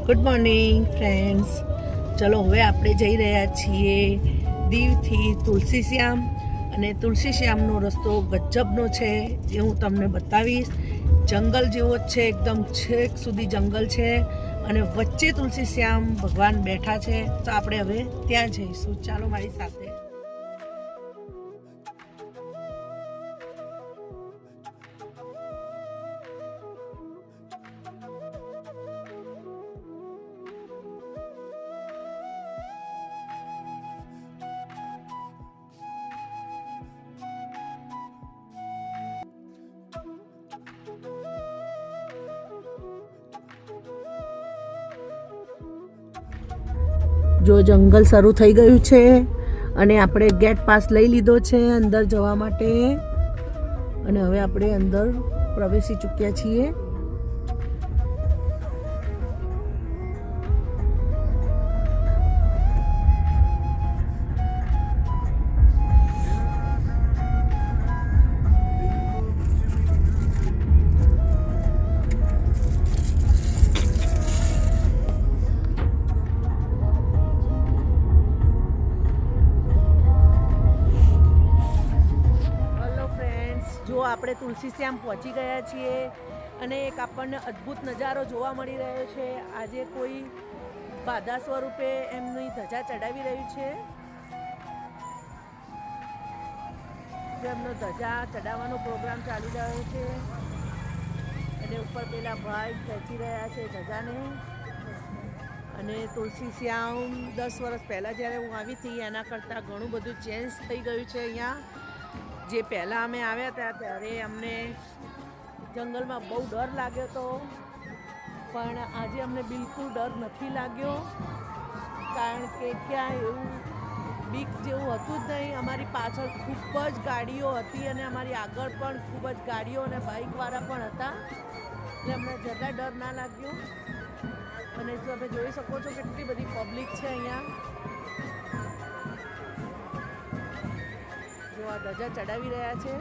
Good morning friends. ચલો હવે આપણે જઈ રહ્યા છીએ દીવથી તુલસી શ્યામ, અને તુલસી શ્યામનો રસ્તો ગજબનો છે જે હું તમને બતાવીશ. જંગલ જેવો જ છે, એકદમ છેક સુધી જંગલ છે અને વચ્ચે તુલસી શ્યામ ભગવાન બેઠા છે. તો આપણે હવે ત્યાં જઈશું. ચાલો મારી સાથે. જો જંગલ શરૂ થઈ ગયું છે અને આપણે ગેટ પાસ લઈ લીધો છે અંદર જવા માટે, અને હવે આપણે અંદર પ્રવેશી ચૂક્યા છીએ. જો આપણે તુલસી શ્યામ પહોંચી ગયા છીએ અને એક આપણને અદ્ભુત નજારો જોવા મળી રહ્યો છે. આજે કોઈ બાધા સ્વરૂપે એમની ધજા ચડાવી રહ્યું છે. એમનો ધજા ચડાવવાનો પ્રોગ્રામ ચાલી રહ્યો છે અને ઉપર પેલા ભાઈ ખેંચી રહ્યા છે ધજાને. અને તુલસી શ્યામ 10 વર્ષ પહેલાં જ્યારે હું આવી હતી એના કરતાં ઘણું બધું ચેન્જ થઈ ગયું છે અહીંયા. જે પહેલાં અમે આવ્યા હતા ત્યારે અમને જંગલમાં બહુ ડર લાગ્યો હતો, પણ આજે અમને બિલકુલ ડર નથી લાગ્યો, કારણ કે ક્યાં એવું બીક જેવું હતું જ નહીં. અમારી પાછળ ખૂબ જ ગાડીઓ હતી અને અમારી આગળ પણ ખૂબ જ ગાડીઓ અને બાઇકવાળા પણ હતા, એટલે અમને જરા ડર ના લાગ્યો. અને જો તમે જોઈ શકો છો કેટલી બધી પબ્લિક છે અહીંયા. આ ધજા ચડાવી રહ્યા છે.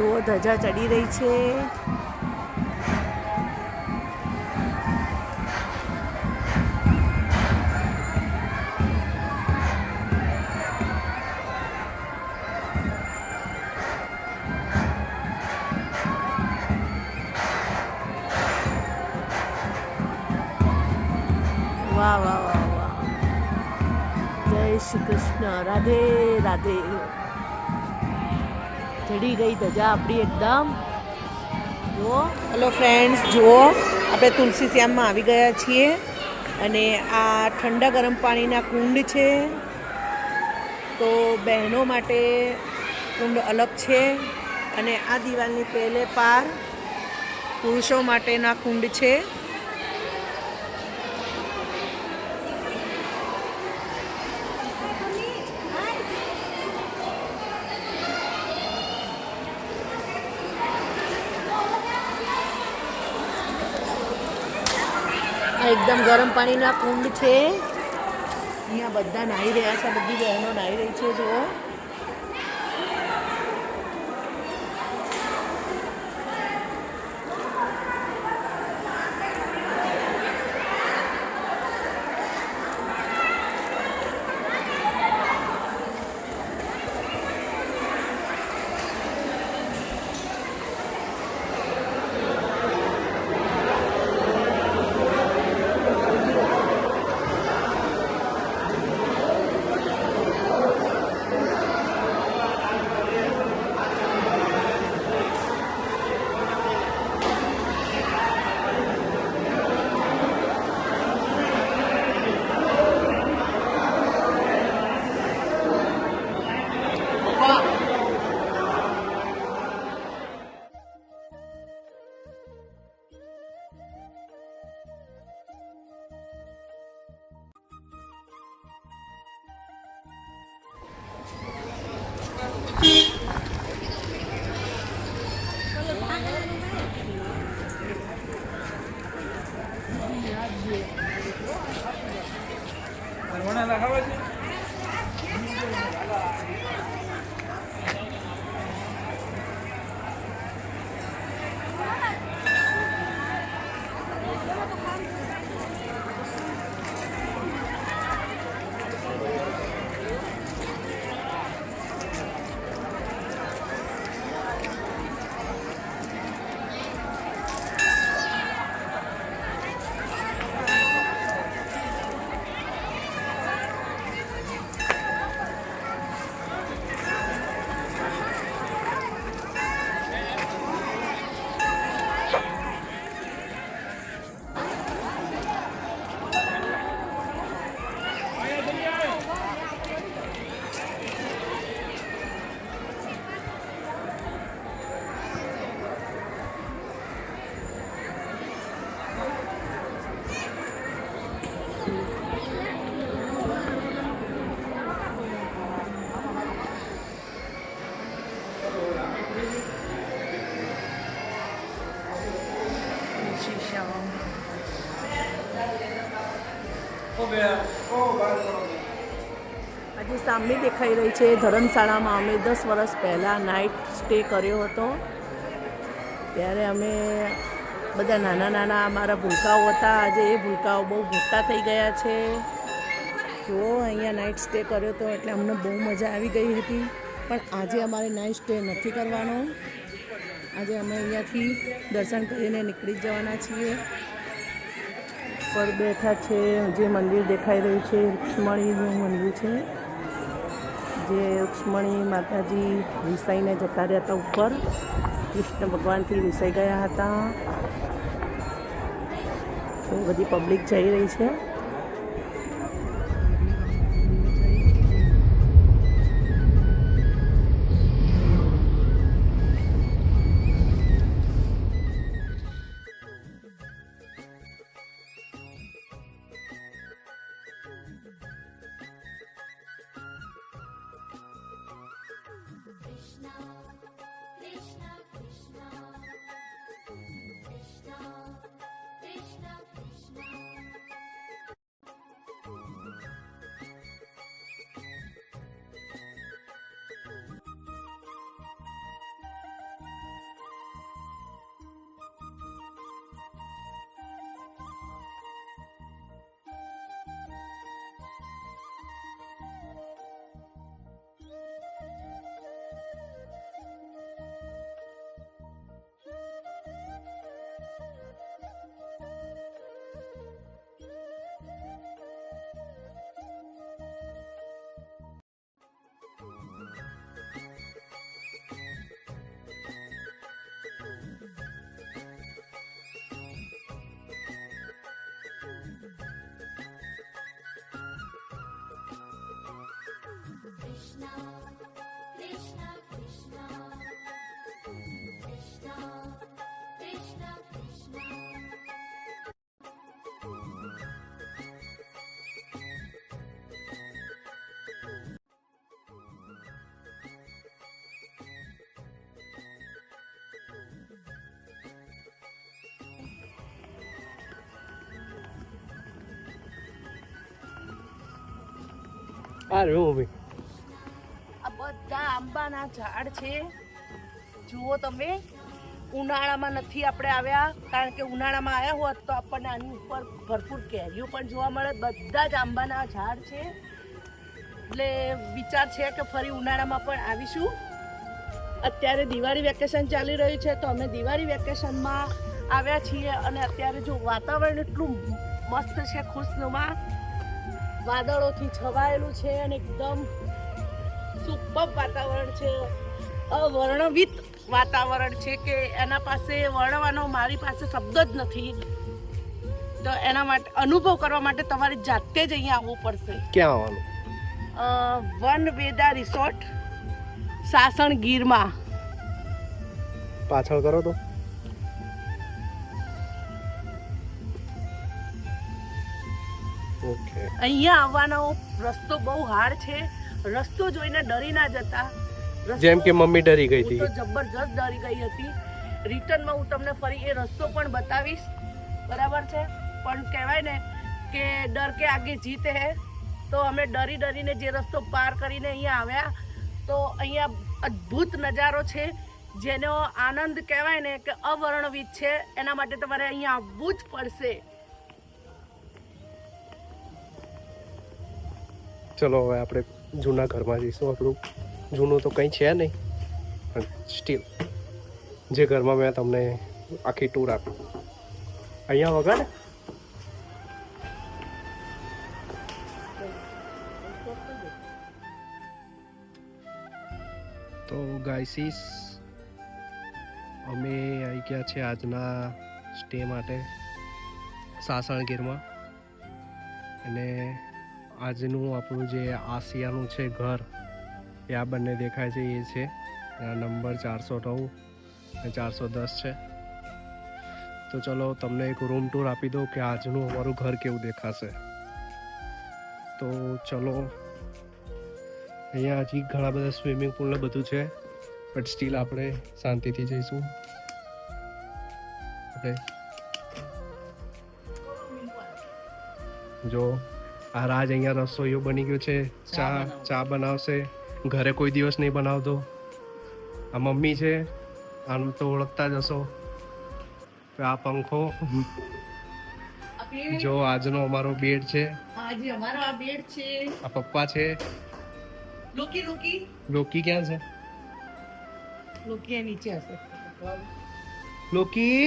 જો ધજા ચડી રહી છે. વાહ વાહ વાહ વાહ. જય શ્રી કૃષ્ણ. રાધે રાધે. ચડી ગઈ ધજા આપણી એકદમ. જુઓ. હેલો ફ્રેન્ડ્સ, જુઓ આપણે તુલસી શ્યામમાં આવી ગયા છીએ અને આ ઠંડા ગરમ પાણીના કુંડ છે. તો બહેનો માટે કુંડ અલગ છે અને આ દિવાલની પહેલે પાર પુરુષો માટેના કુંડ છે. એકદમ ગરમ પાણીના કુંડ છે. અહીંયા બધા નાહી રહ્યા છે, બધી બહેનો નાહી રહી છે. જુઓ. આજે સામે દેખાઈ રહી છે ધર્મશાળામાં અમે 10 વર્ષ પહેલાં નાઇટ સ્ટે કર્યો હતો. ત્યારે અમે બધા નાના નાના અમારા ભૂલકાઓ હતા. આજે એ ભૂલકાઓ બહુ મોટા થઈ ગયા છે. જુઓ અહીંયા નાઇટ સ્ટે કર્યો હતો એટલે અમને બહુ મજા આવી ગઈ હતી. પણ આજે અમારે નાઇટ સ્ટે નથી કરવાનો. આજે અમે અહીંયાથી દર્શન કરીને નીકળી જવાના છીએ. પર બેઠા છે જે મંદિર દેખાઈ રહ્યું છે રૂક્ષ્મણીનું મંદિર છે. જે રૂક્ષ્મણી માતાજી વિસાઈને જતા રહ્યા હતા ઉપર. કૃષ્ણ ભગવાનથી વિસાઈ ગયા હતા. તો બધી પબ્લિક જઈ રહી છે. આ બધા આંબાના ઝાડ છે. જુઓ તમે, ઉનાળામાં નથી આપણે આવ્યા, કારણ કે ઉનાળામાં આવ્યા હોત તો આપણને આની ઉપર ભરપૂર કેરીઓ પણ જોવા મળે. બધા જ આંબાના ઝાડ છે. એટલે વિચાર છે કે ફરી ઉનાળામાં પણ આવીશું. અત્યારે દિવાળી વેકેશન ચાલી રહ્યું છે તો અમે દિવાળી વેકેશનમાં આવ્યા છીએ. અને અત્યારે જો વાતાવરણ એટલું મસ્ત છે, ખુશનુમા, વાદળોથી છવાયેલું છે અને એકદમ સુપર વાતાવરણ છે. અવર્ણવિત વાતાવરણ છે કે એના પાસે વર્ણવાનો મારી પાસે શબ્દ જ નથી. તો એના માટે અનુભવ કરવા માટે તમારે જાતે જ અહીંયા આવવું પડશે. ક્યાં આવવાનું? વન વેદા રિસોર્ટ, સાસણગીરમાં. પાછળ કરો તો. ઓકે. અહીંયા આવવાનો રસ્તો બહુ હાર્ડ છે. રસ્તો જોઈને ડરી ના જતા. જેમ કે મમ્મી ડરી ગઈ હતી. તો જબરજસ્ત ડરી ગઈ હતી. રિટર્નમાં હું તમને ફરી એ રસ્તો પણ બતાવીશ, બરાબર છે? પણ કહેવાય ને કે ડર કે આગે જીત હે. તો અમે ડરી ડરીને જે રસ્તો પાર કરીને અહીંયા આવ્યા. તો અહીંયા અદ્ભુત નજારો છે, જેનો આનંદ કહેવાય ને કે અવર્ણવિત છે. એના માટે તમારે અહીંયા આવવું જ પડશે. ચલો હવે આપણે જૂના ઘરમાં જઈશું. આપણું જૂનું તો કંઈ છે નહીં, પણ સ્ટીલ જે ઘરમાં મેં તમને આખી ટૂર આપી. અહીંયા વગર તો ગાઈસીસ અમે આવી ગયા છે આજના સ્ટે માટે સાસણગીરમાં. અને આજનું આપણું જે આસિયાનું છે ઘર, એ આ બંને દેખાય છે એ છે. નંબર 409 અને 410 છે. તો ચલો તમને એક રૂમ ટૂર આપી દઉં કે આજનું અમારું ઘર કેવું દેખાશે. તો ચલો, અહીંયા હજી ઘણા બધા સ્વિમિંગ પુલ ને બધું છે. બટ સ્ટીલ આપણે શાંતિથી જઈશું. ઓકે, જો આ રાજ અહીંયા રસોઈયો બની ગયો છે. ચા બનાવશે. ઘરે કોઈ દિવસ નહીં બનાવતો. આ મમ્મી છે, આમ તો ઓળખતા જ હશો. આ પંખો. જો આજનો અમારો બેડ છે. આજે અમારો આ બેડ છે. આ પપ્પા છે. લોકી ક્યાં છે? લોકી નીચે હશે. લોકી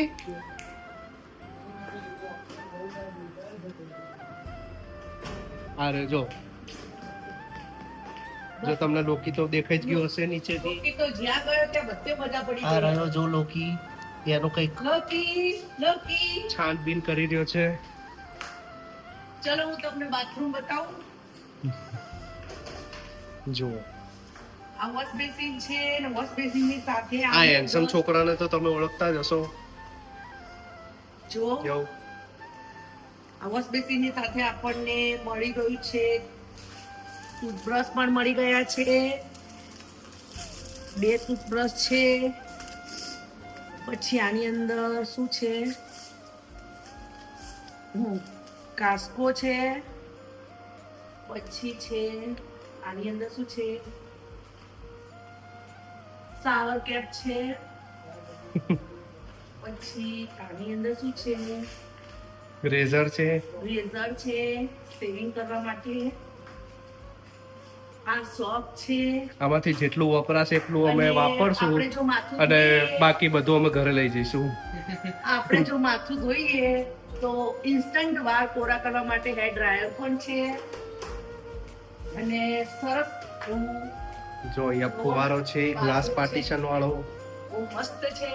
અરે જો તમને લોકી તો દેખાઈ જ ગયો હશે નીચેથી. લોકી તો જ્યાં ગયો ત્યાં બધે મજા પડી આ ગઈ. રહ્યો જો લોકી, એનો કઈક લોકી છાનબીન કરી રહ્યો છે. ચલો હું તમને બાથરૂમ બતાવું. જો આ વોશ બેસિન છે ને વોશ બેસિન ની સાથે આ હેન્ડસમ છોકરાને તો તમે ઓળખતા જ હશો. જો કેવું આ વોશ બેસિન ની સાથે આપણને મળી ગયું છે ટૂથબ્રશ પણ મળી ગયા છે. 2 ટૂથબ્રશ છે. પછી આની અંદર શું છે? કાસ્કો છે. પછી છે આની અંદર શું છે? શાવર કેપ છે. પછી આની અંદર શું છે? રેઝર છે. રેઝર છે શેવિંગ કરવા માટે. આ સોપ છે. આમાંથી જેટલું વપરાશે એટલું અમે અને વાપરશું આપણે જો માથું અને ધોઈએ- બાકી બધું અમે ઘરે લઈ જઈશું. આપણે જો માથું ધોઈએ તો ઇન્સ્ટન્ટ વાળ કોરા કરવા માટે હેર ડ્રાયર પણ છે. અને સરસ એવું જો અહીંયા ફુવારો છે, ગ્લાસ પાર્ટીશન વાળો. બહુ મસ્ત છે.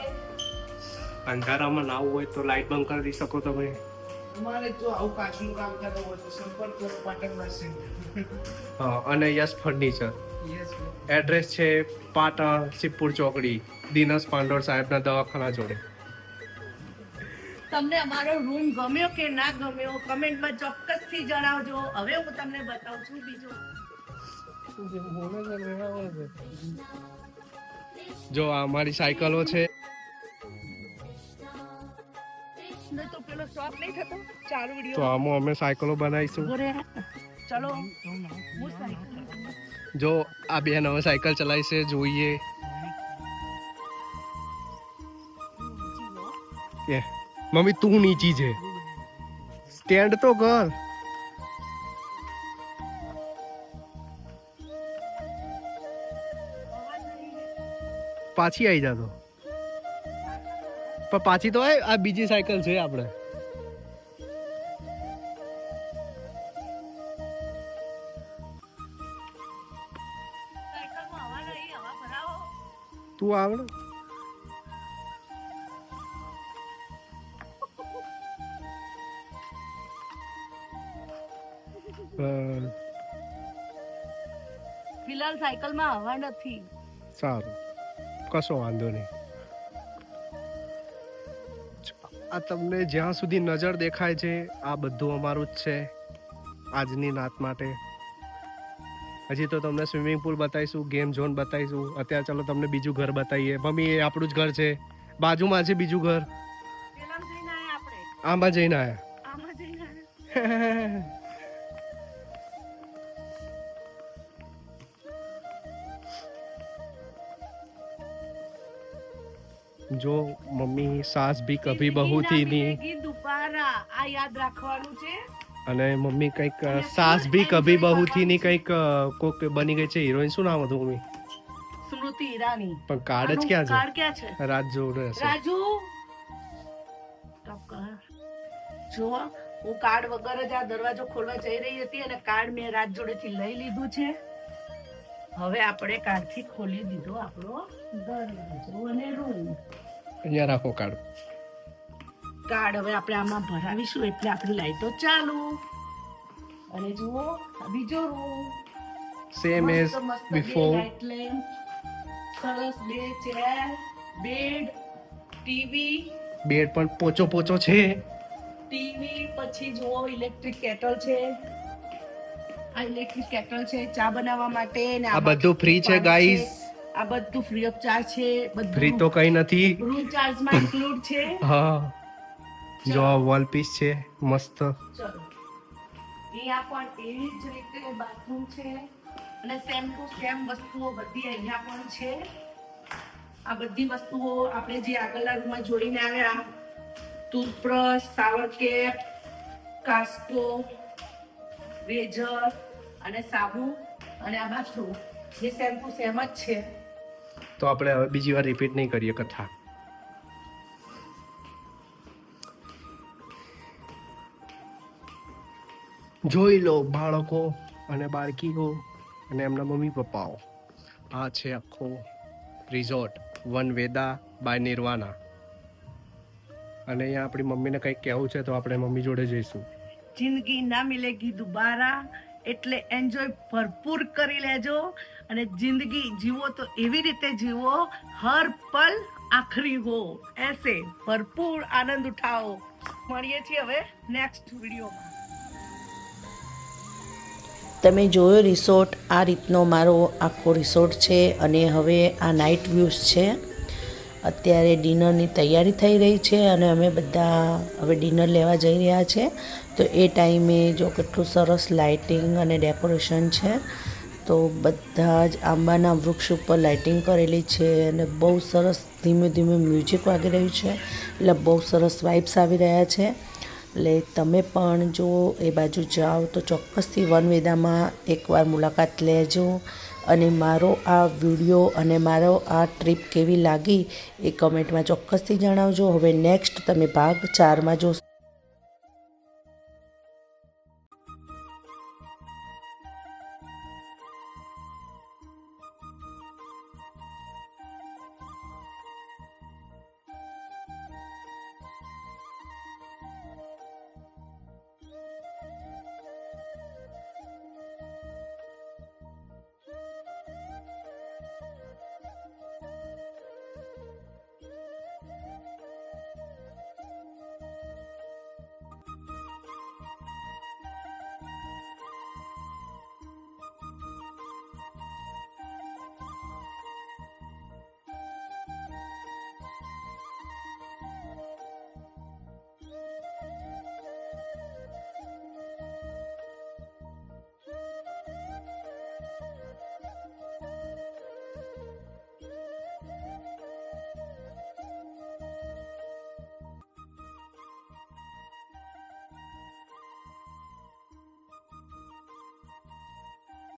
અંધારામાં નાવું હોય તો લાઈટ બંધ કરી શકો તમે. તમારે જો આવું કાચનું કામ કરવું હોય તો સંપર્ક કરો પાટણમાં સેન્ટર. હા, અને યસ ફર્નિચર. યસ એડ્રેસ છે પાટણ સિદ્ધપુર ચોકડી, દિનેશ પાંડોળ સાહેબના દવાખાના જોડે. તમને અમારો રૂમ ગમ્યો કે ના ગમ્યો કમેન્ટમાં ચોક્કસથી જણાવજો. હવે હું તમને બતાવું છું બીજું. જો આ અમારી સાયકલો છે. ને તો પેલો સ્ટોપ નહીં થતો ચાલુ તો વિડિયો. આમાં અમે સાયકલો બનાવીશું. ચલો હું સાયકલ જો આ બેન હવે સાયકલ ચલાવી છે, જોઈએ. એ મમ્મી તું નીચી છે, સ્ટેન્ડ તો કર. પાછી આવી જાતો પણ પાછી તો આ બીજી સાયકલ છે આપણે. સાયકલમાં હવા નહીં, હવા ભરાવો. તું આવડે ફિલહાલ સાયકલમાં હવા નથી. સારું, કશો વાંધો નહીં. આ તમને જ્યાં સુધી નજર દેખાય છે આ બધું અમારું જ છે આજની રાત માટે. હજી તો તમને સ્વિમિંગ પુલ બતાવીશું, ગેમ ઝોન બતાવીશું. અત્યારે ચાલો તમને બીજું ઘર બતાવીએ. મમ્મી એ આપણું જ ઘર છે, બાજુમાં છે બીજું ઘર. પેલા જઈને આયા આપણે. આમાં જઈને આયા. આમાં જઈને આયા. જો મમ્મી સાસ ભી કભી બહુ થી ની, મિલેગી દુબારા. આ યાદ રાખવાનું છે. અને મમ્મી કંઈક સાસ ભી કભી બહુ થી ની કંઈક કોક બની ગઈ છે. હિરોઈન શું નામ હતું મમ્મી? સ્મૃતિ ઈરાની. પણ કાર્ડ જ આનું ક્યાં કાર્ડ ક્યાં છે? છે? રાજ જોડે હશે. રાજુ સ્ટોપ કર. જો હું કાર્ડ વગર જ આ દરવાજો ખોલવા જઈ રહી હતી અને કાર્ડ મેં રાજ જોડેથી લઈ લીધું છે. હવે આપણે કાર્ડથી ખોલી દીધો આપણો દરવાજો અને રૂમ. અહીંયા રાખો કાર્ડ. કાર્ડ હવે આપણે આમાં ભરાવીશું એટલે આપણી લાઈટો ચાલુ. અને જુઓ આ બીજો રૂમ. સેમ એઝ મસ્ત મસ્ત બે બિફોર. લાઇટ લેમ્પ, સરસ 2 ચેર, બેડ, ટીવી, બેડ પણ પોચો પોચો છે. ટીવી. પછી જુઓ ઇલેક્ટ્રિક કેટલ છે. આ ઇલેક્ટ્રિક કેટલ છે ચા બનાવવા માટે. ને આ આમાં બધું ફ્રી છે પાણી ગાઈસ. આ બધું ફ્રી ઓફ ચાર્જ છે. ફ્રી તો કઈ નથી. રૂમ ચાર્જમાં ઇન્ક્લુડ છે. હા, જો આ વોલ પીસ છે મસ્ત. ચલો, અહીંયા પણ એવી જ રીતે બાથરૂમ છે અને સેમ ટુ સેમ વસ્તુઓ બધી અહીંયા પણ છે. આ બધી વસ્તુઓ આપણે જે આગળના રૂમમાં જોઈને આવ્યા, ટૂથબ્રશ, શાવર કેપ, કાસ્કો, રેઝર અને સાબુ અને આ બાથરૂમ જે સેમ ટુ સેમ જ છે. તો આપણે હવે બીજી વાર રિપીટ નહીં કરીએ કથા. જોઈ લો બાળકો અને બાળકીઓ અને એમના મમ્મી પપ્પાઓ. આ છે આખો રિઝોર્ટ વન વેદા બાય નિર્વાણા. અને અહીંયા આપણી મમ્મીને કંઈક કહેવું છે તો આપણે મમ્મી જોડે જઈશું. જિંદગી ના મિલેગી દુબારા, એટલે એન્જોય ભરપૂર કરી લેજો અને જિંદગી જીવો તો એવી રીતે જીવો, હર પલ આખરી હો, એસે ભરપૂર આનંદ ઉઠાવો. મળીએ છીએ હવે નેક્સ્ટ વિડીયોમાં. તમે જોયો રિસોર્ટ, આ રીતનો મારો આખો રિસોર્ટ છે અને હવે આ નાઇટ વ્યૂઝ છે. અત્યારે ડિનરની તૈયારી થઈ રહી છે અને અમે બધા હવે ડિનર લેવા જઈ રહ્યા છે. તો એ ટાઈમે જો કેટલું સરસ લાઇટિંગ અને ડેકોરેશન છે. તો બધા જ આંબાના વૃક્ષ ઉપર લાઇટિંગ કરેલી છે અને બહુ સરસ ધીમે ધીમે મ્યુઝિક વાગી રહ્યું છે, એટલે બહુ સરસ વાઇબ્સ આવી રહ્યા છે. એટલે તમે પણ જો એ બાજુ જાઓ તો ચોક્કસથી વનવેદામાં એકવાર મુલાકાત લેજો અને મારો આ વિડીયો અને મારો આ ટ્રીપ કેવી લાગી એ કમેન્ટમાં ચોક્કસથી જણાવજો. હવે નેક્સ્ટ તમે ભાગ 4માં જોશો.